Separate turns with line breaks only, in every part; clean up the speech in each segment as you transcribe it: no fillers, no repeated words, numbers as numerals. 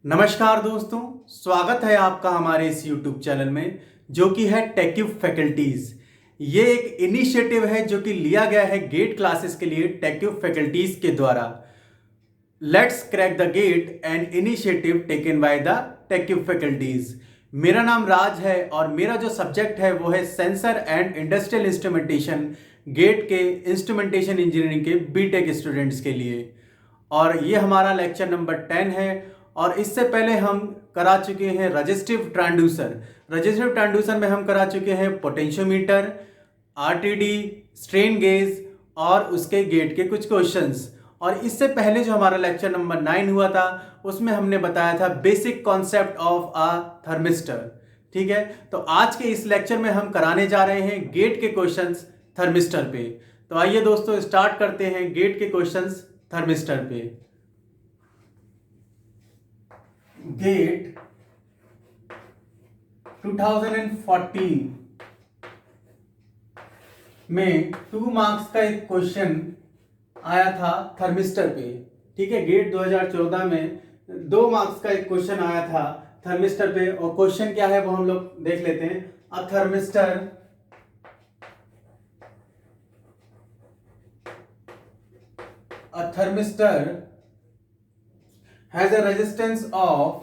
नमस्कार दोस्तों, स्वागत है आपका हमारे इस YouTube चैनल में जो कि है टेक्यू फैकल्टीज। ये एक इनिशिएटिव है जो कि लिया गया है गेट क्लासेस के लिए टेक्यू फैकल्टीज के द्वारा। Let's crack the GATE an initiative taken by the टेक्यू फैकल्टीज। मेरा नाम राज है और मेरा जो सब्जेक्ट है वो है sensor and industrial instrumentation, GATE के इंस्ट्रूमेंटेशन इंजीनियरिंग के बीटेक स्टूडेंट्स के लिए। और ये हमारा लेक्चर नंबर 10 है। और इससे पहले हम करा चुके हैं रजिस्टिव ट्रांसड्यूसर। रजिस्टिव ट्रांसड्यूसर में हम करा चुके हैं पोटेंशियोमीटर, आरटीडी, स्ट्रेन गेज और उसके गेट के कुछ क्वेश्चंस। और इससे पहले जो हमारा लेक्चर नंबर 9 हुआ था उसमें हमने बताया था basic concept of a thermistor. ठीक है, तो आज के इस लेक्चर में हम कराने जा रहे हैं गेट के क्वेश्चंस थर्मिस्टर पे। तो आइए दोस्तों स्टार्ट करते हैं गेट के क्वेश्चंस थर्मिस्टर पे। गेट 2014 में 2 मार्क्स का एक क्वेश्चन आया था थर्मिस्टर पे। ठीक है, गेट 2014 में 2 मार्क्स का एक क्वेश्चन आया था थर्मिस्टर पे। और क्वेश्चन क्या है वो हम लोग देख लेते हैं। A thermistor has a resistance of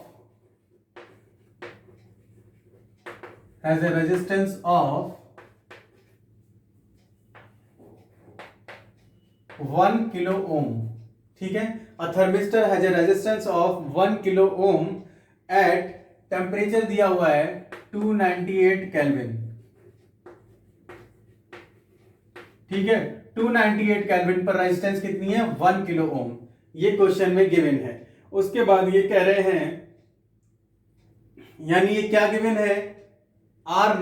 1 kilo ohm. ठीक है, a thermistor has a resistance of 1 kilo ohm at temperature दिया हुआ है 298 केल्विन। ठीक है, 298 केल्विन पर रेजिस्टेंस कितनी है? 1 किलो ओम। ये क्वेश्चन में गिवन है। उसके बाद ये कह रहे हैं, यानी ये क्या गिवन है? आर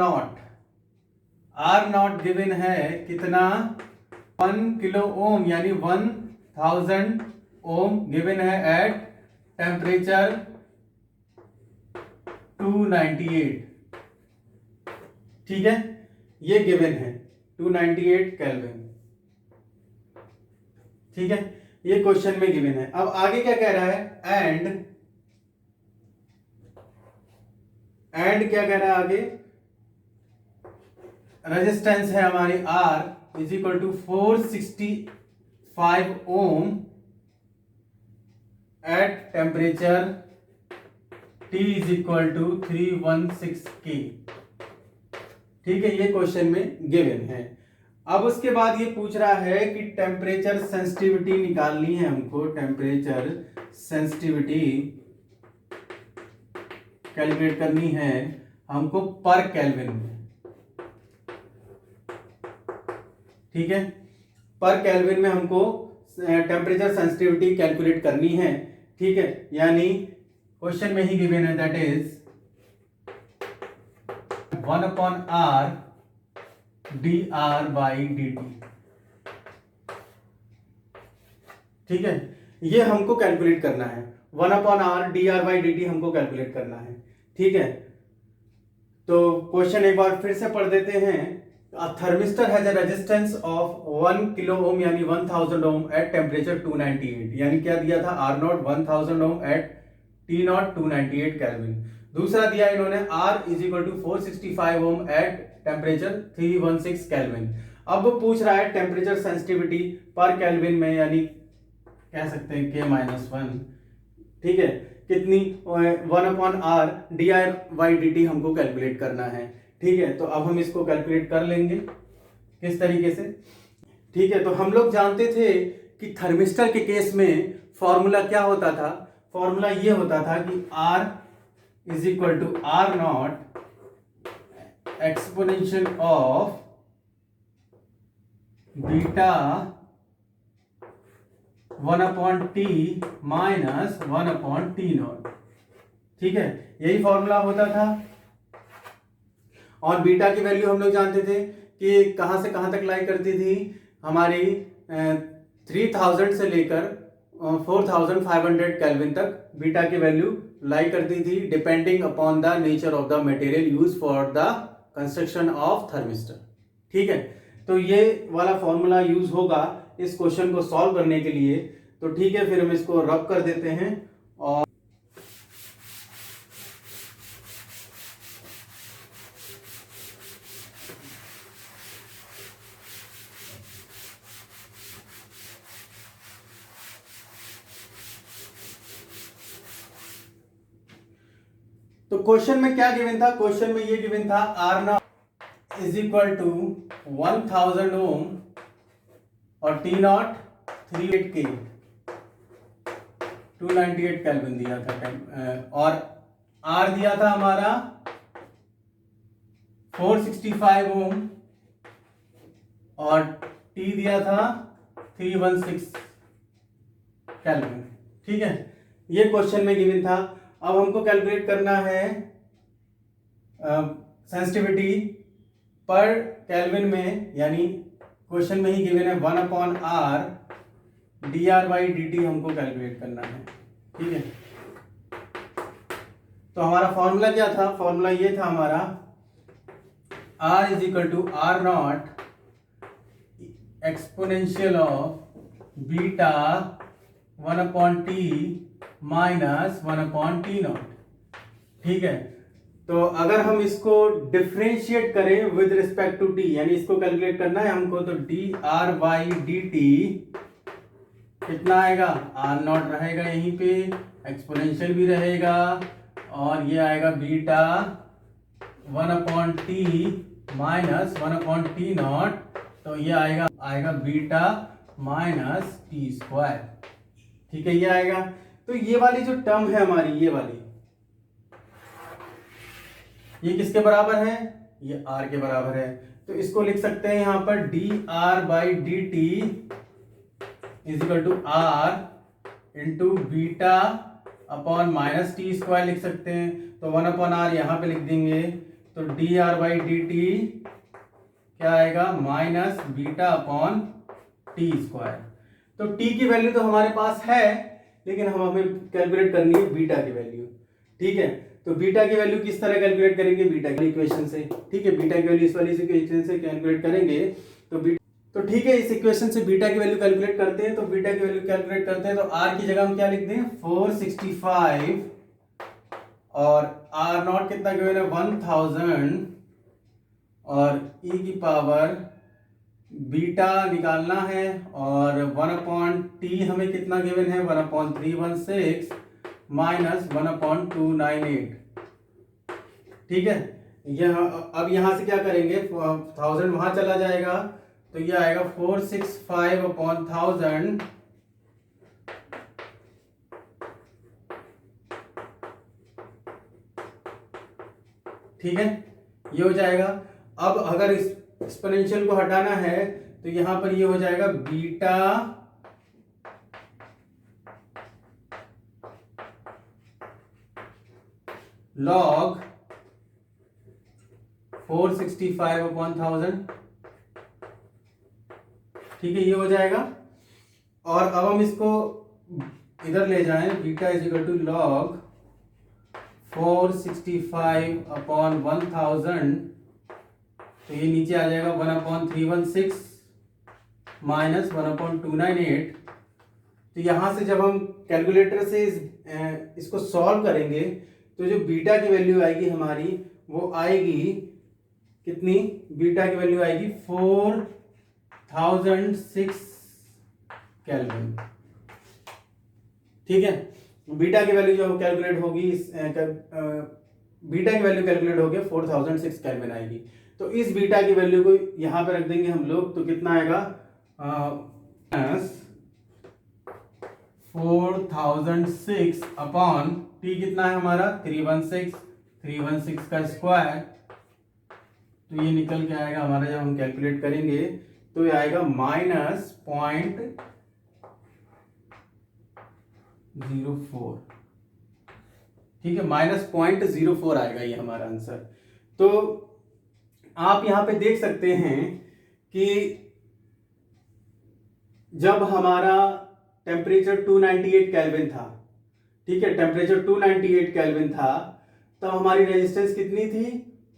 नॉट गिवन है कितना? 1 किलो ओम यानी 1000 ओम गिवन है एट टेम्परेचर 298। ठीक है, ये गिवन है 298 केल्विन। ठीक है, ये क्वेश्चन में गिवन है। अब आगे क्या कह रहा है? एंड क्या कह रहा है आगे? रेजिस्टेंस है हमारी R is equal to 465 ohm at temperature T is equal to 316 K। ठीक है, ये क्वेश्चन में गिवन है। अब उसके बाद ये पूछ रहा है कि टेम्परेचर सेंसिटिविटी निकालनी है हमको। टेम्परेचर सेंसिटिविटी कैलकुलेट करनी है हमको पर केल्विन में। ठीक है, पर केल्विन में हमको टेम्परेचर सेंसिटिविटी कैलकुलेट करनी है। ठीक है, यानी क्वेश्चन में ही गिवन है, दैट इज 1/r dr/dt। ठीक है, ये हमको कैलकुलेट करना है। 1/r dr/dt हमको कैलकुलेट करना है। ठीक है, तो क्वेश्चन एक बार फिर से पढ़ देते हैं। A thermistor has a resistance of 1 kilo ohm यानी 1000 ओम एट टेम्परेचर 298। यानी क्या दिया था? R naught 1000 ohm at T naught 298 kelvin. दूसरा दिया इन्होंने R is equal to 465 ohm at temperature 316 kelvin. अब वो पूछ रहा है टेम्परेचर सेंसिटिविटी पर केल्विन में, यानी कह सकते हैं K-1। ठीक है, कितनी? 1/r dr/dt हमको कैलकुलेट करना है। ठीक है, तो अब हम इसको कैलकुलेट कर लेंगे किस तरीके से। ठीक है, तो हम लोग जानते थे कि थर्मिस्टर के केस में फॉर्मूला क्या होता था? फॉर्मूला ये होता था कि R is equal to R naught exponential of beta 1/t minus 1/t naught. ठीक है, यही फॉर्मूला होता था। और बीटा की वैल्यू हम लोग जानते थे कि कहां से कहां तक लाई करती थी हमारी 3000 से लेकर 4500 केल्विन तक बीटा की वैल्यू लाई करती थी, depending upon the nature of the material use for the construction of thermistor. ठीक है, तो ये वाला फॉर्मूला यूज होगा इस क्वेश्चन को सॉल्व करने के लिए। तो ठीक है, फिर हम इसको रब कर देते हैं। और तो क्वेश्चन में क्या गिवन था, क्वेश्चन में ये गिवन था R naught is equal to 1000 ohm और टी नॉट 38 के 298 केल्विन दिया था, और आर दिया था हमारा 465 ओम और टी दिया था 316 केल्विन। ठीक है, ये क्वेश्चन में गिवन था। अब हमको कैलकुलेट करना है सेंसिटिविटी पर केल्विन में, यानी क्वेश्चन में ही गिवन है 1/r dr/dt हमको कैलकुलेट करना है। ठीक है, तो हमारा फॉर्मूला क्या था, फॉर्मूला ये था हमारा r is equal to R naught exponential of beta 1/t minus 1/t naught. ठीक है, तो अगर हम इसको डिफरेंशिएट करें विद रिस्पेक्ट टू t, यानी इसको कैलकुलेट करना है हमको, तो dr/dt कितना आएगा, आर नॉट रहेगा यहीं पे, एक्सपोनेंशियल भी रहेगा, और ये आएगा beta 1/t minus 1/t not, तो ये आएगा बीटा माइनस टी स्क्वायर। ठीक है, ये आएगा। तो ये वाली जो टर्म है हमारी, ये वाली, ये किसके बराबर है, ये r के बराबर है। तो इसको लिख सकते हैं यहां पर dr/dt is equal to r into beta upon minus T square लिख सकते हैं। तो 1/r यहां पे लिख देंगे, तो dr/dt क्या आएगा, minus beta upon T square. तो t की वैल्यू तो हमारे पास है, लेकिन हमें कैलकुलेट करनी है बीटा की वैल्यू। ठीक है, तो बीटा की वैल्यू किस तरह कैलकुलेट करेंगे, बीटा की इक्वेशन से। ठीक है, बीटा की वैल्यू इस वाली इक्वेशन से कैलकुलेट करेंगे। तो ठीक है, इस इक्वेशन से बीटा की वैल्यू कैलकुलेट करते हैं। तो बीटा की वैल्यू कैलकुलेट करते हैं, तो r की जगह हम क्या लिख दें, 465, और r नॉट कितना गिवन है 1000, और e की पावर बीटा निकालना है, और 1/t हमें कितना गिवन है, 1/316 माइनस 1/298। ठीक है, यह अब यहां से क्या करेंगे, 1000 वहां चला जाएगा, तो ये आएगा 465/1000 ठीक है, ये हो जाएगा। अब अगर इस एक्सपोनेंशियल को हटाना है, तो यहां पर ये हो जाएगा बीटा लॉग 465/1000। ठीक है, ये हो जाएगा। और अब हम इसको इधर ले जाएं, beta is equal to log 465/1000, तो ये नीचे आ जाएगा 1/316 माइनस 1/298। तो यहां से जब हम कैलकुलेटर से इसको सॉल्व करेंगे, तो जो बीटा की वैल्यू आएगी हमारी, वो आएगी कितनी, बीटा की वैल्यू आएगी 4006 केल्विन। ठीक है, बीटा की वैल्यू जो कैलकुलेट होगी, बीटा की वैल्यू कैलकुलेट होगी 4006 केल्विन आएगी। तो इस बीटा की वैल्यू को यहां पे रख देंगे हम लोग, तो कितना आएगा 4006 अपॉन टी कितना है हमारा 316 का स्क्वायर। तो ये निकल के आएगा हमारा, जब हम कैलकुलेट करेंगे तो ये आएगा -0.04। ठीक है, -0.04 आएगा ये हमारा आंसर। तो आप यहां पे देख सकते हैं कि जब हमारा टेम्परेचर 298 केल्विन था, ठीक है, टेम्परेचर 298 केल्विन था, तब हमारी रेजिस्टेंस कितनी थी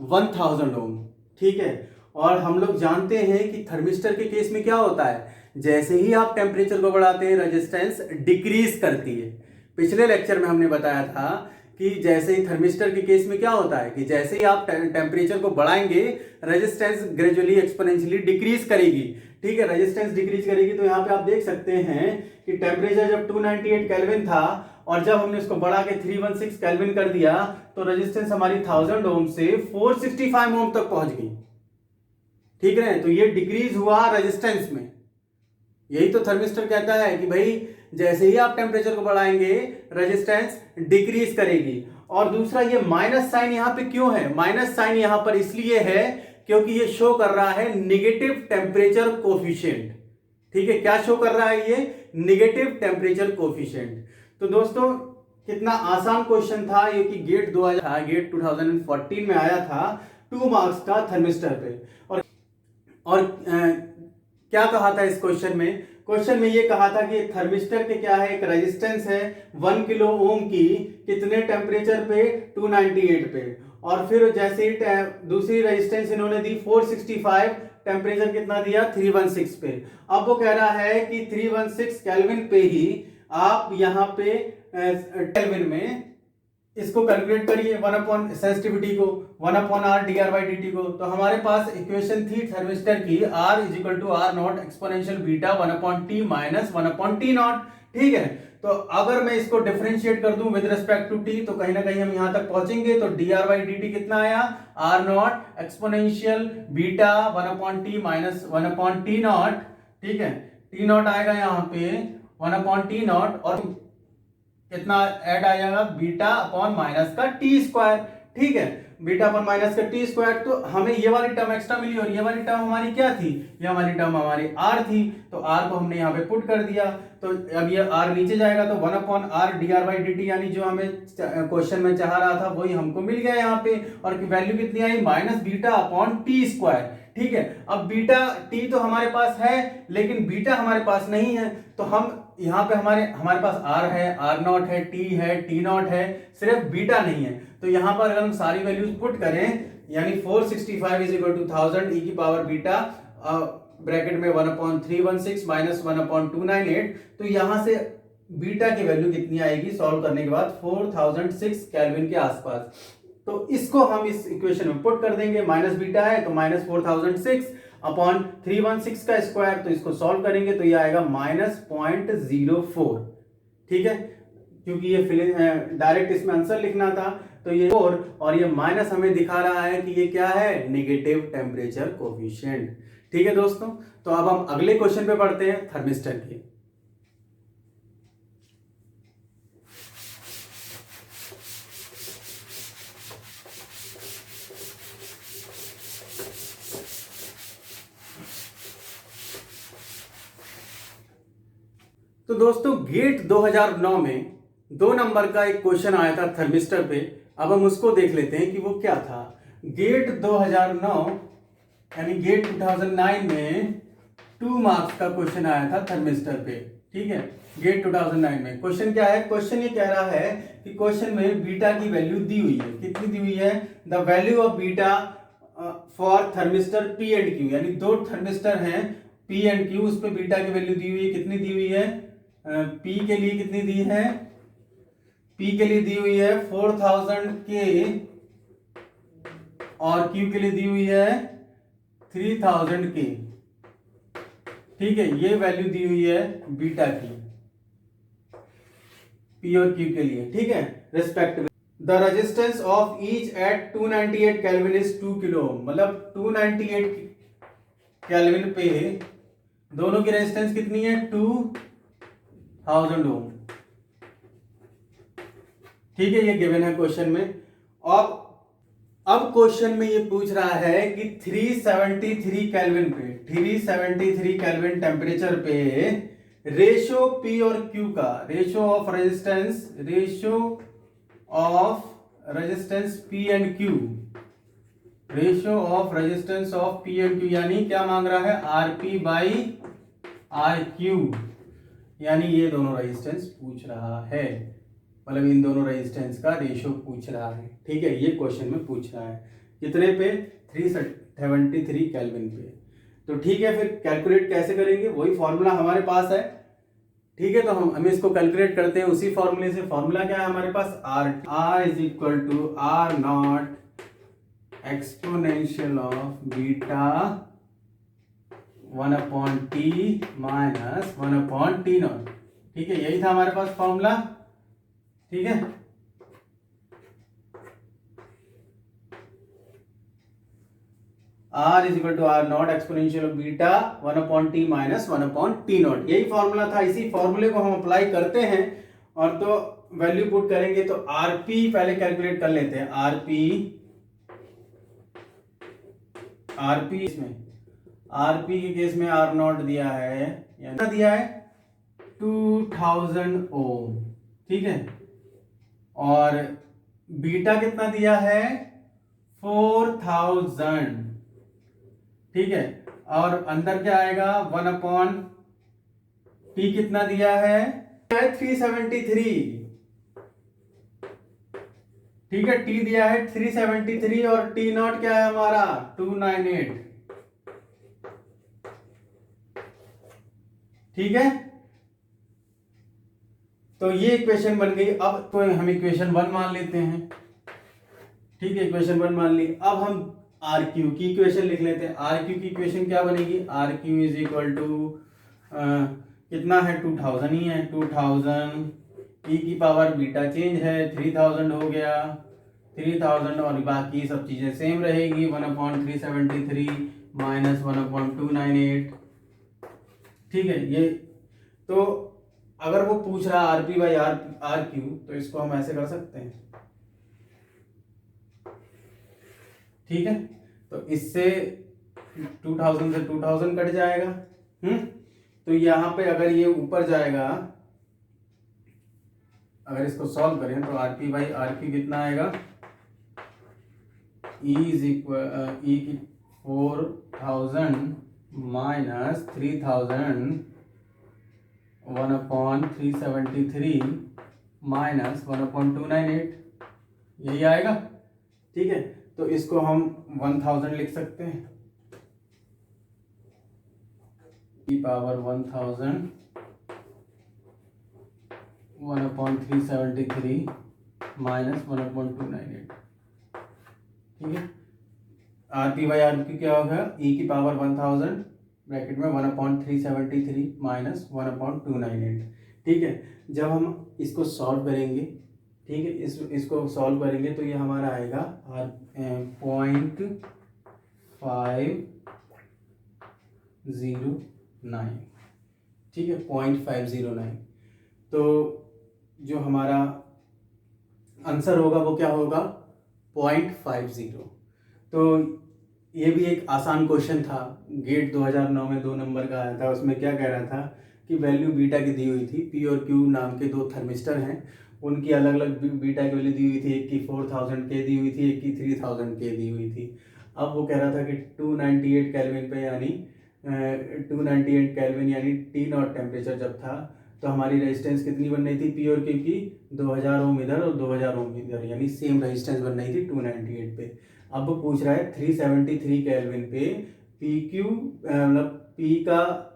1000 ओम। ठीक है, और हम लोग जानते हैं कि थर्मिस्टर के केस में क्या होता है, जैसे ही आप टेम्परेचर को बढ़ाते हैं रेजिस्टेंस डिक्रीज करती है। पिछले लेक्चर में हमने बताया था कि जैसे ही थर्मिस्टर के केस में क्या होता है कि जैसे ही आप टेम्परेचर को बढ़ाएंगे रेजिस्टेंस ग्रेजुअली एक्सपोनेंशियली डिक्रीज करेगी। ठीक है, रेजिस्टेंस डिक्रीज करेगी। तो यहाँ पे आप देख सकते हैं कि टेम्परेचर जब 298 केल्विन था और जब हमने इसको बढ़ा के 316 केल्विन कर दिया तो रेजिस्टेंस हमारी 1000 ओम से 465 ओम तक पहुंच गई। ठीक है, तो ये डिक्रीज हुआ रेजिस्टेंस में। यही तो थर्मिस्टर कहता है कि भाई जैसे ही आप टेम्परेचर को बढ़ाएंगे रेजिस्टेंस डिक्रीज करेगी। और दूसरा, ये माइनस साइन यहां पे क्यों है? माइनस साइन यहां पर इसलिए है क्योंकि ये शो कर रहा है निगेटिव टेम्परेचर कोफिशिएंट। ठीक है, क्या शो कर रहा है? ये निगेटिव टेम्परेचर कोफिशिएंट। तो दोस्तों कितना आसान क्वेश्चन था ये कि गेट 2014 में आया था 2 मार्क्स का थर्मिस्टर पे। और क्या कहा था इस क्वेश्चन में? क्वेश्चन में ये कहा था कि थर्मिस्टर के क्या है, एक रेजिस्टेंस है 1 किलो ओम की, कितने टेम्परेचर पे? 298 पे। और फिर जैसे ही दूसरी रेजिस्टेंस इन्होंने दी 465, टेम्परेचर कितना दिया? 316 पे। अब वो कह रहा है कि 316 केल्विन पे ही आप यहाँ पे केल्विन में इसको कैलकुलेट करिए, 1 अपॉन सेंसिटिविटी को 1 अपॉन आर dr/dt को। तो हमारे पास इक्वेशन थी थर्मिस्टर की R is equal to R naught exponential beta 1 upon T minus 1 upon T naught. ठीक है, तो अगर मैं इसको डिफरेंशिएट कर दूं विद रिस्पेक्ट टू टी तो कहीं ना कहीं हम यहां तक पहुंचेंगे। तो dr/dt कितना आया? R naught exponential beta 1 upon T minus 1 upon T naught. ठीक है, टी नॉट आएगा यहाँ पे 1 अपॉन टी नॉट और कितना ऐड आ जाएगा? बीटा अपॉन माइनस का टी स्क्वायर। ठीक है, बीटा अपॉन माइनस का टी स्क्वायर। तो हमें ये वाली टर्म एक्स्ट्रा मिली और ये वाली टर्म हमारी क्या थी? ये हमारी टर्म हमारी आर थी। तो आर को हमने यहाँ पे पुट कर दिया। तो अब ये आर नीचे जाएगा तो 1 अपॉन आर dr/dt यानी जो हमें क्वेश्चन में चाह रहा था वही हमको मिल गया यहाँ पे। और वैल्यू कितनी आई? Minus beta upon T square. ठीक है, अब बीटा टी तो हमारे पास है लेकिन बीटा हमारे पास नहीं है। तो हम यहाँ पे हमारे पास आर है, आर नॉट है, टी है, टी नॉट है, सिर्फ बीटा नहीं है। तो यहाँ पर अगर हम सारी वैल्यूज पुट करें यानी 465 इज इक्वल टू 1000 e की पावर बीटा ब्रैकेट में 1 अपॉन 316 माइनस 1 अपॉन 298। तो यहां से बीटा की वैल्यू कितनी आएगी सॉल्व करने के बाद? 4006 केल्विन के आसपास। तो इसको हम इस इक्वेशन में पुट कर देंगे। माइनस बीटा है तो माइनस 4006 अपॉन 316 का स्क्वायर। तो इसको सॉल्व करेंगे तो ये आएगा माइनस 0.04। ठीक है, क्योंकि ये डायरेक्ट इसमें आंसर लिखना था तो ये 4 और ये माइनस हमें दिखा रहा है कि ये क्या है? Negative temperature coefficient. ठीक है दोस्तों, तो अब हम अगले क्वेश्चन पे पढ़ते हैं थर्मिस्टर के। तो दोस्तों गेट 2009 में 2 नंबर का एक क्वेश्चन आया था थर्मिस्टर पे। अब हम उसको देख लेते हैं कि वो क्या था। गेट 2009 यानी गेट 2009 में 2 मार्क्स का क्वेश्चन आया था थर्मिस्टर पे। ठीक है, गेट 2009 में क्वेश्चन क्या है? क्वेश्चन ये कह रहा है कि क्वेश्चन में बीटा की वैल्यू दी हुई है। कितनी दी हुई है? The value of beta for thermistor P and Q, यानी 2 थर्मिस्टर हैं पी एंड क्यू, उस पर बीटा की वैल्यू दी हुई है। कितनी दी हुई है? पी के लिए कितनी दी है? पी के लिए दी हुई है 4000 के और क्यू के लिए दी हुई है 3000 के। ठीक है, ये वैल्यू दी हुई है बीटा की पी और क्यू के लिए। ठीक है, respective the resistance of each eight 298 kelvin is 2 kilo ohm. मतलब 298 केल्विन पे दोनों की रेजिस्टेंस कितनी है? 2000 ओम। ठीक है, ये गिवन है क्वेश्चन में। और अब क्वेश्चन में ये पूछ रहा है कि 373 केल्विन पे, 373 केल्विन टेम्परेचर पे रेशो पी और क्यू का, ratio of resistance P and Q, ratio of resistance of P and Q यानी क्या मांग रहा है? आरपी बाई आर क्यू, यानी ये दोनों रेजिस्टेंस पूछ रहा है। मतलब इन दोनों रेजिस्टेंस का रेशो पूछ रहा है। ठीक है, ये क्वेश्चन में पूछ रहा है कितने पे? 373 केल्विन पे। तो ठीक है, फिर कैलकुलेट कैसे करेंगे? वही फॉर्मूला हमारे पास है। ठीक है, तो हम इसको कैलकुलेट करते हैं उसी फॉर्मूले से। फॉर्मूला क्या है हमारे पास? R is equal to R naught exponential of beta 1/T minus 1/T0। ठीक है, यही था हमारे पास फॉर्मूला। ठीक है, R is equal to R naught exponential of beta 1/T minus 1/T0। यही फॉर्मूला था। इसी फॉर्मूले को हम अप्लाई करते हैं और तो वैल्यू पुट करेंगे। तो आरपी पहले कैलकुलेट कर लेते हैं। आरपी इसमें आरपी के केस में आर नॉट दिया है, यानी दिया है 2000 ओम। ठीक है, और बीटा कितना दिया है 4000। ठीक है, और अंदर क्या आएगा 1/T कितना दिया है 373। ठीक है, T दिया है 373 और T नॉट क्या है हमारा 298। ठीक है, तो ये इक्वेशन बन गई। अब तो हम इक्वेशन 1 मान लेते हैं। ठीक है, इक्वेशन 1 मान ली। अब हम आर क्यू की इक्वेशन लिख लेते हैं। आर क्यू की इक्वेशन क्या बनेगी, R Q is equal to कितना है 2000 ही है। 2000 ई की पावर बीटा चेंज है 3000 हो गया 3000 और बाकी सब चीजें सेम रहेगी 1/373 माइनस 1/298। ठीक है, ये तो अगर वो पूछ रहा आरपी बाई आर क्यू तो इसको हम ऐसे कर सकते हैं। ठीक है, तो इससे 2000 से 2000 कट जाएगा। तो यहां पे अगर ये ऊपर जाएगा, अगर इसको सॉल्व करें तो आरपी बाई आर क्यू कितना आएगा, ई इज इक्वल ई की 4000 माइनस 3000 1/373 माइनस 1/298 यही आएगा। ठीक है, तो इसको हम 1000 लिख सकते हैं की पावर 1000 1/373 माइनस 1/298। ठीक है, आरपी बाई आरपी क्या होगा ई की पावर 1000 ब्रैकेट में 1/373 माइनस 1/298। ठीक है, जब हम इसको सॉल्व करेंगे, ठीक है, इसको सॉल्व करेंगे तो ये हमारा आएगा 0.509। ठीक है, 0.509। तो जो हमारा आंसर होगा वो क्या होगा 0.50। तो ये भी एक आसान क्वेश्चन था, गेट 2009 में 2 नंबर का आया था। उसमें क्या कह रहा था कि वैल्यू बीटा की दी हुई थी, पी और क्यू नाम के 2 थर्मिस्टर हैं, उनकी अलग अलग बीटा की वैल्यू दी हुई थी। एक की 4000 के दी हुई थी, एक की 3000 के दी हुई थी। अब वो कह रहा था कि 298 केल्विन पे यानी 298 केल्विन यानी टी नॉट टेम्परेचर जब था तो हमारी रेजिस्टेंस कितनी बन रही थी पी और क्यू की 2000 ओम इधर और 2000 ओम इधर, यानी सेम रेजिस्टेंस बन रही थी 298 पे। अब वो पूछ रहा है 373 केल्विन पे पी क्यू मतलब पी का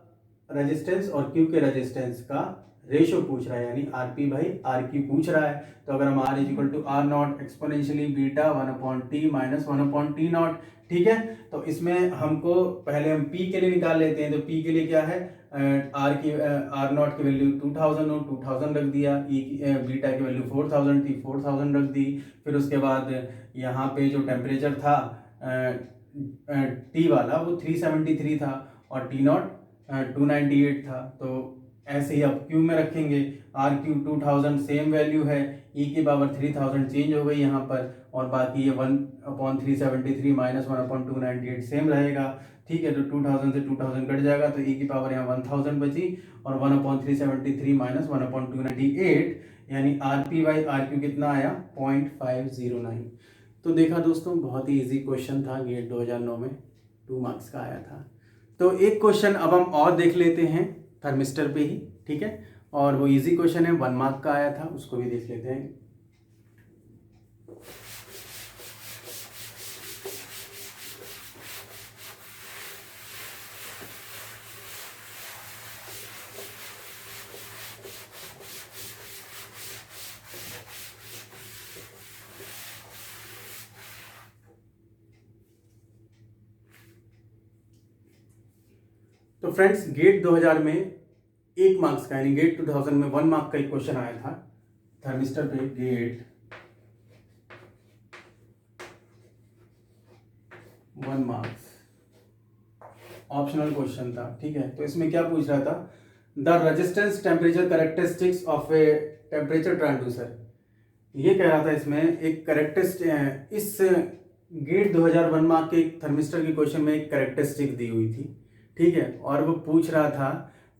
रेजिस्टेंस और क्यू के रेजिस्टेंस का रेशियो पूछ रहा है, यानी आरपी बाई आर क्यू पूछ रहा है। तो अगर हम R is equal to R naught exponentially beta 1/T minus 1/T0। ठीक है, तो इसमें हमको पहले हम पी के लिए निकाल लेते हैं। तो पी के लिए क्या है आर नॉट की वैल्यू 2000 हो 2000 रख दिया, ई बीटा की वैल्यू 4000 थी 4000 रख दी। फिर उसके बाद यहाँ पे जो टेम्परेचर था टी वाला वो 373 था और टी नॉट 298 था। तो ऐसे ही अब क्यू में रखेंगे, आर क्यू 2000 सेम वैल्यू है, ई की पावर 3000 चेंज हो गई यहाँ पर और बाकी ये 1/373 माइनस 1/298 सेम रहेगा। ठीक है, तो 2000 से 2000 कट जाएगा तो ई की पावर यहाँ 1000 बची और 1/373 माइनस 1/298 यानी R P by R Q कितना आया 0.509। तो देखा दोस्तों, बहुत ही इजी क्वेश्चन था, गेट 2009 में 2 मार्क्स का आया था। तो एक क्वेश्चन अब हम और देख लेते हैं थर्मिस्टर पे ही। ठीक है, और वो इजी क्वेश्चन है 1 मार्क का आया था, उसको भी देख लेते हैं। तो फ्रेंड्स गेट 2000 में 1 मार्क्स का यानी गेट 2000 में 1 मार्क का एक क्वेश्चन आया था थर्मिस्टर पे। गेट 1 मार्क्स ऑप्शनल क्वेश्चन था, ठीक है। तो इसमें क्या पूछ रहा था, the resistance temperature characteristics of a temperature transducer. ये कह रहा था इसमें एक कैरेक्टरिस्टिक, इस गेट 2000 1 मार्क के थर्मिस्टर के क्वेश्चन में एक कैरेक्टरिस्टिक दी हुई थी, ठीक है। और वो पूछ रहा था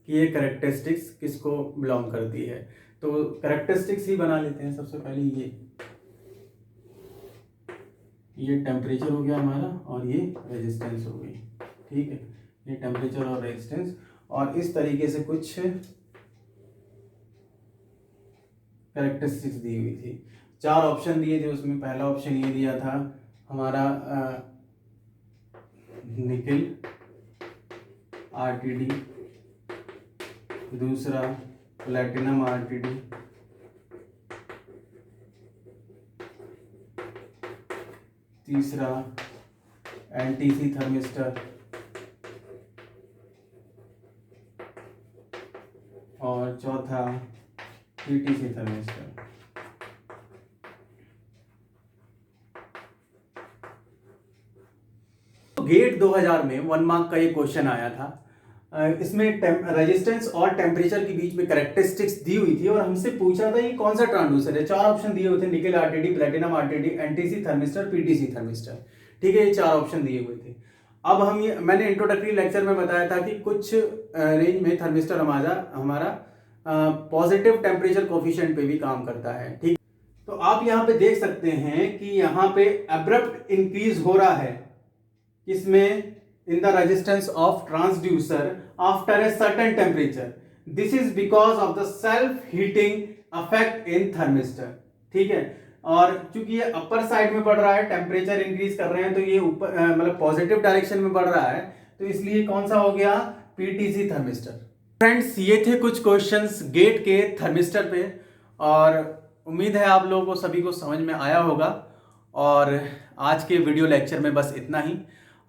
कि ये कैरेक्टरिस्टिक्स किसको बिलोंग करती है। तो कैरेक्टरिस्टिक्स ही बना लेते हैं। सबसे पहले ये टेम्परेचर हो गया हमारा और ये रेजिस्टेंस हो गई, ठीक है। ये टेम्परेचर और रेजिस्टेंस, और इस तरीके से कुछ कैरेक्टरिस्टिक्स दी हुई थी। 4 ऑप्शन दिए थे उसमें। पहला ऑप्शन ये दिया था हमारा निकिल आरटीडी, दूसरा प्लैटिनम आरटीडी, तीसरा एनटीसी थर्मिस्टर, और चौथा पीटीसी थर्मिस्टर। गेट 2000 में 1 मार्क का ये क्वेश्चन आया था। इसमें रेजिस्टेंस और टेम्परेचर के बीच में कैरेक्टरिस्टिक्स दी हुई थी और हमसे पूछा था ये कौन सा ट्रांसड्यूसर है। 4 ऑप्शन दिए हुए थे, nickel RTD, platinum RTD, NTC thermistor, PTC thermistor, ठीक है। ये 4 ऑप्शन दिए हुए थे। अब मैंने इंट्रोडक्टरी लेक्चर में बताया था कि कुछ रेंज में थर्मिस्टर हमारा पॉजिटिव टेम्परेचर कोफिशिएंट पे भी काम करता है, ठीक। तो आप यहाँ पे देख सकते हैं कि यहाँ पे अब्रप्ट इंक्रीज हो रहा है इसमें in the resistance of transducer after a certain temperature. This is because of the self heating effect in thermistor, ठीक है। और चूंकि ये अपर साइड में बढ़ रहा है, टेम्परेचर इंक्रीज कर रहे हैं, तो ये ऊपर मतलब पॉजिटिव डायरेक्शन में बढ़ रहा है, तो इसलिए कौन सा हो गया, पीटीसी थर्मिस्टर। फ्रेंड्स ये थे कुछ क्वेश्चंस गेट के थर्मिस्टर पे, और उम्मीद है आप लोगों को सभी को समझ में आया होगा। और आज के वीडियो लेक्चर में बस इतना ही।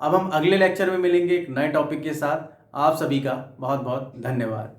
अब हम अगले लेक्चर में मिलेंगे एक नए टॉपिक के साथ। आप सभी का बहुत बहुत धन्यवाद।